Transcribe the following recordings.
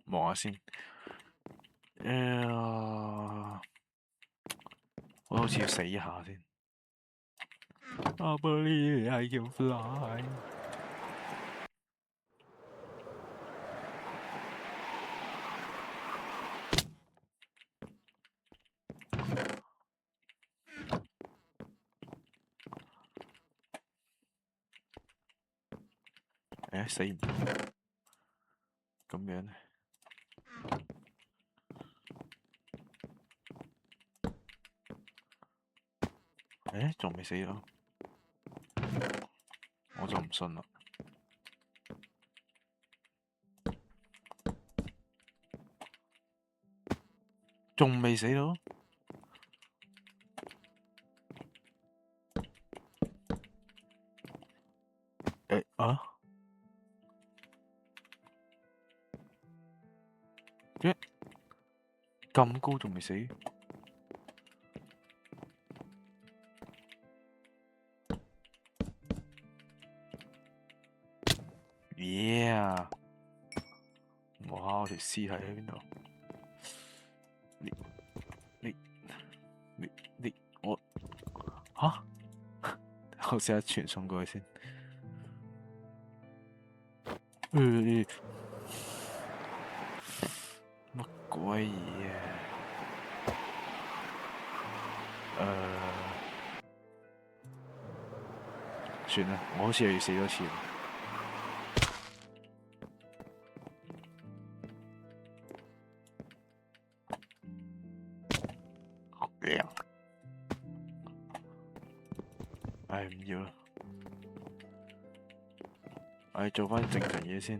望下先。我好似要死一下先。I believe I can fly。死唔到。咁樣呢？仲未死咯？我就唔信啦。仲未死到？咁高仲未死？Yeah！哇！我條屍體喺邊度？你我吓？我試下傳送過去先。乜鬼嘢？算啦，我好似又要死多次。唔要啦。做翻正常嘢先。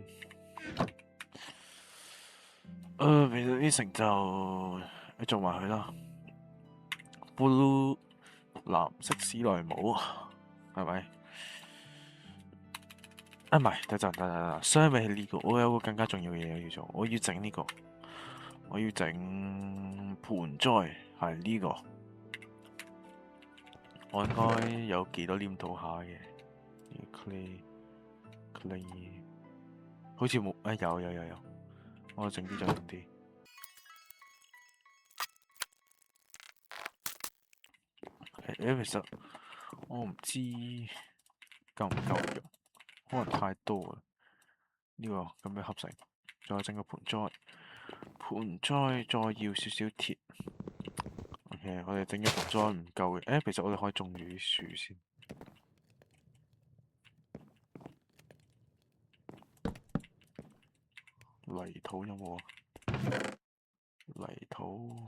其實啲成就你做埋佢啦。Blue 藍色史萊姆係咪？唔係，得，相比起呢個，我有個更加重要嘅嘢要做，我要整呢個，我要整盆栽，係呢個。我應該有幾多黏土下嘅 ？clay，好似冇，有，我整啲就整啲。其實我唔知夠唔夠用，可能太多啦。呢個咁樣合成，再整個盆栽，再要少少鐵。OK， 我哋整咗盆栽唔夠嘅，其實我哋可以種住啲樹先。泥土有冇啊？泥土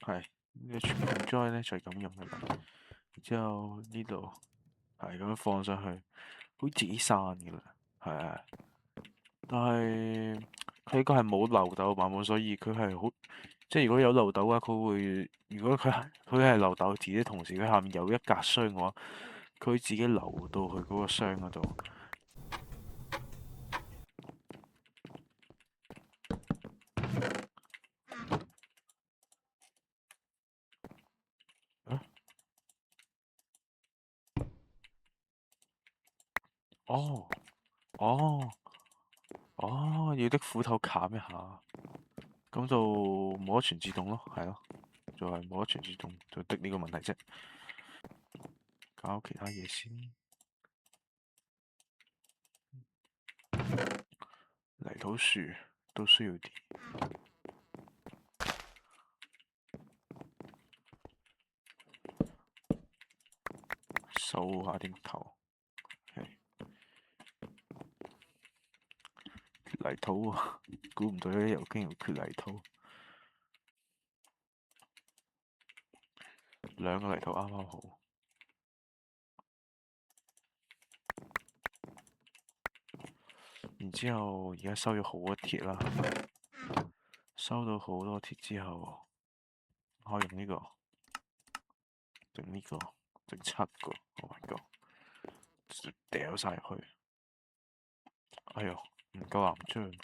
係呢個盆栽咧就係咁用嘅啦。然之後呢度係咁樣放上去，會自己散嘅啦。係啊，但係佢呢個係冇漏斗版本，所以佢係好，即係如果有漏斗嘅話，佢會如果佢係漏斗字嘅同時，佢下面有一格箱嘅話，佢會自己流到去嗰個箱嗰度。哦，哦，哦，要的斧頭砍一下，咁就冇得全自動咯，係咯，就係冇得全自動，就的呢個問題啫。搞其他嘢先，泥土樹都需要啲，收下啲木頭。泥土啊，估唔到呢又竟然會缺泥土。兩個泥土啱啱好。然之後而家收咗好多鐵啦，收到好多鐵之後，可以用呢個整呢個，整7個。Oh my god！掉晒入去。哎呦，唔夠岩漿。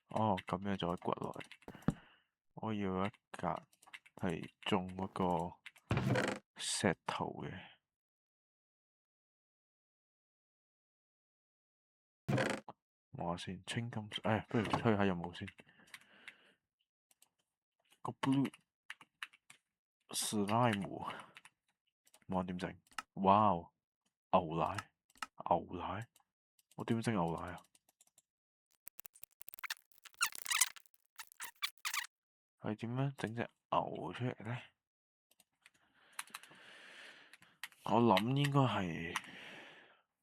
哦，咁樣就可以掘落嚟。我要一格係種嗰個石頭嘅。望下先，青金水，不如推下有冇先。個 blue slime，望下點整。哇哦，牛奶，牛奶，我點整牛奶啊？係點樣整隻牛出嚟呢？我諗應該係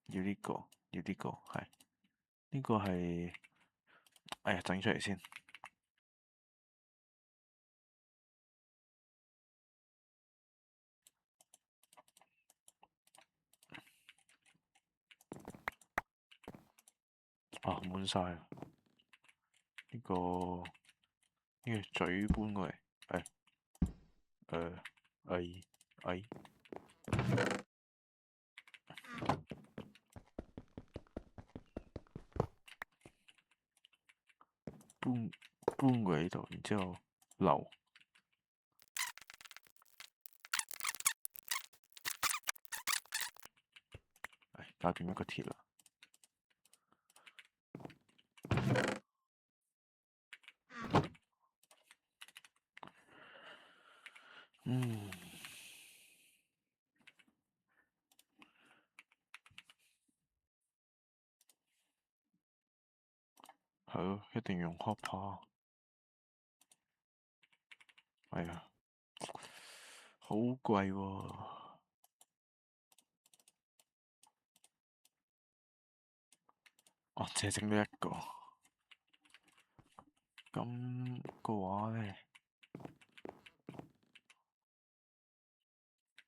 要呢個，要呢個，係呢個係，哎呀，整出嚟先。啊，滿晒啦！呢個嘴搬過嚟，哎，哎，搬過嚟呢度，然之後流。搞掂一個鐵啦。係咯，一定要用 hopper。係啊，好貴喎。哦，淨係整到一個。咁嘅話呢，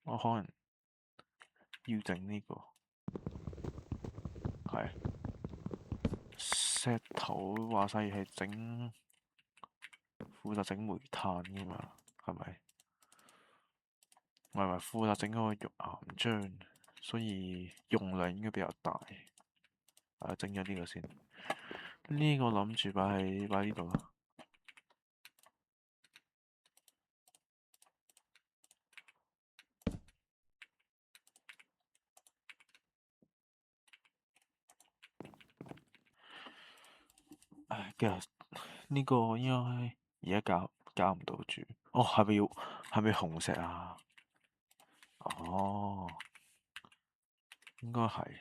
我可能要整呢個。係石頭話晒係整，負責整煤炭㗎嘛，係咪？唔係，負責整嗰個岩漿，所以用量應該比較大。整咗呢個先，呢個諗住擺呢度啦。其實呢個應該而家搞唔到住。哦，係咪紅石啊？哦，應該係。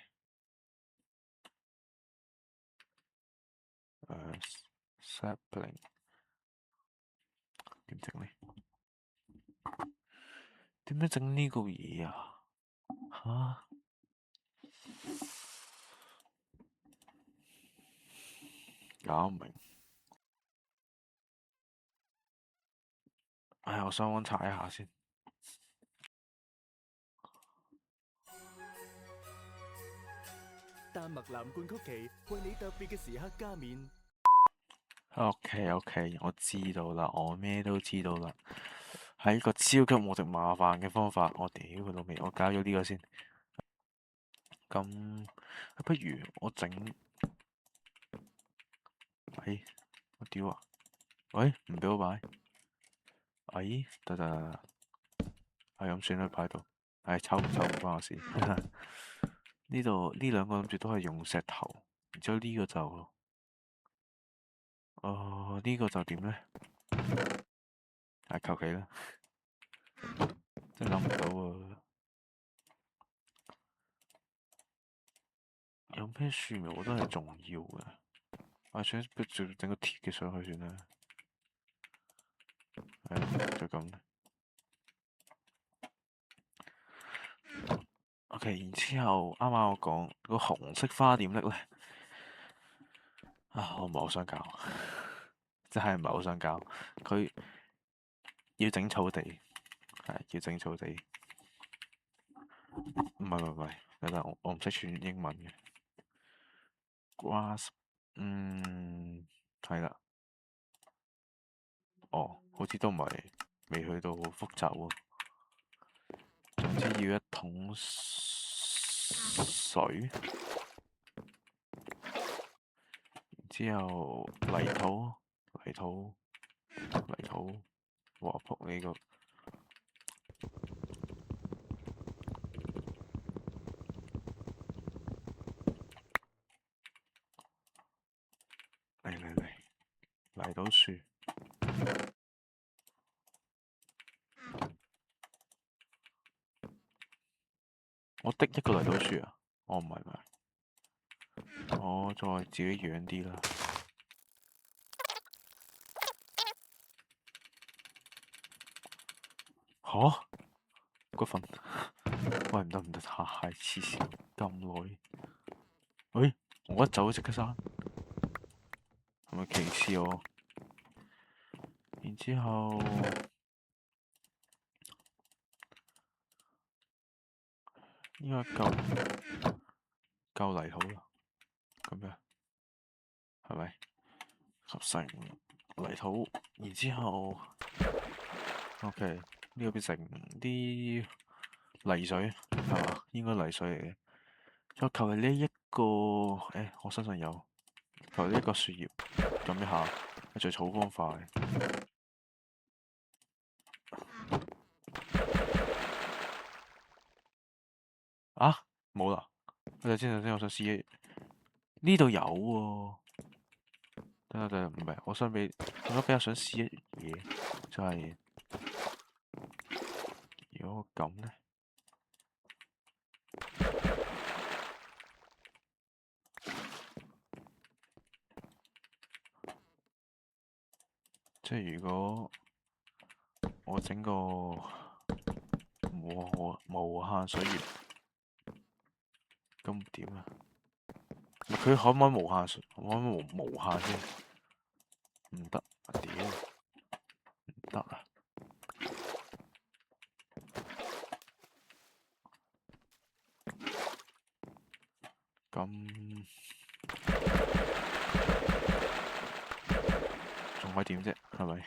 sapling 點整呢？點樣整呢個嘢啊？吓？搞唔明。我上網查一下先。丹麥藍罐曲奇為你特別嘅時刻加冕。OK，我知道啦，我咩都知道啦。係一個超級無敵麻煩嘅方法，我屌佢老味，我搞咗呢個先。咁，不如我整，我屌啊！喂，唔俾我擺，得，係咁算啦，擺度。抽唔關我事。呢度呢兩個諗住都係用石頭，然之後呢個就，呢個就點呢？求其啦，真係諗唔到啊！有咩樹苗我都係重要嘅。算，不如整個鐵嘅上去算啦。就咁。OK，然之後啱啱我講個紅色花點拎呢？我唔係好想搞，真係唔係好想搞。佢要整草地，要整草地。唔係，等等，我唔識串英文嘅。grass，係啦。好似都唔係，未去到好複雜喎。總之要一桶水，之後泥土，泥土，泥土，哇！仆你個〜嚟，泥土樹，我的一個泥土樹啊！我唔係，我再自己養啲啦。吓？嗰份，喂，唔得，太黐線，咁耐。喂，我一走就即刻刪，係咪歧視我？然之後應該夠泥土啦，咁樣係咪合成泥土？然之後 OK，呢個變成啲泥水係嘛？應該泥水嚟嘅。再求其呢一個，我身上有，求其呢一個樹葉，撳一下，最草方塊。啊，冇啦！等陣先，我想試。呢度有喎。等，唔係，我比較想試一樣嘢，就係如果咁呢，即係如果我整個無限水源，咁點啊？佢可唔可以無限水？可唔可以無限先？唔得，屌，唔得啊！咁仲可以點啫？係咪？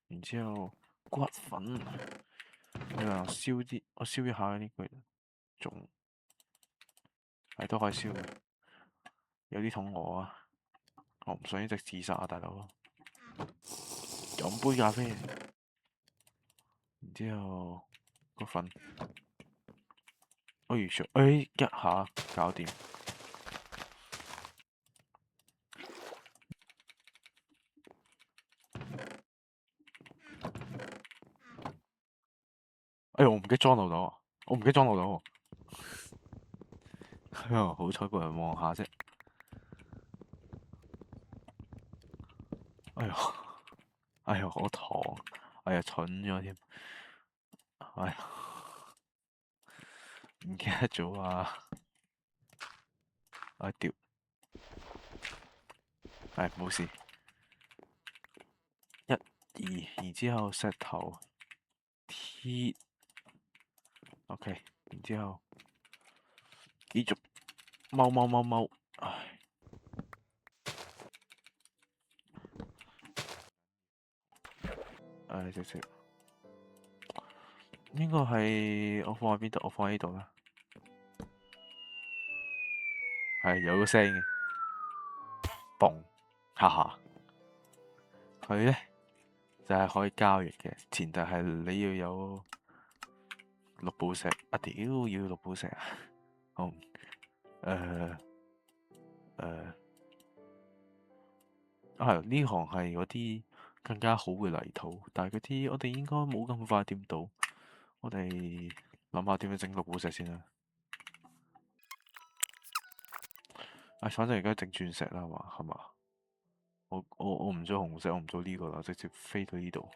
然之後骨粉，你話燒啲，我燒一下呢個仲係都可以燒嘅，有啲肚餓啊！我唔想一直自殺啊，大佬！飲杯咖啡，然之後骨粉，一下搞掂。我唔記得裝漏斗啊！好彩個人望下啫。我糖，蠢咗添。唔記得咗啊！屌，冇事。1、2，然之後石頭鐵，OK，然之後繼續踎，直接應該係我放喺邊度？我放喺呢度啦。有個聲嘅，嘣，哈哈。佢呢就係可以交易嘅，前提係你要有綠寶石。屌，要綠寶石啊！好，呢行係嗰啲更加好嘅泥土，但係嗰啲我哋應該冇咁快掂到。我哋諗下點樣整綠寶石先啦。反正而家整鑽石啦，係嘛？我唔做紅色，我唔做呢個啦，直接飛到呢度。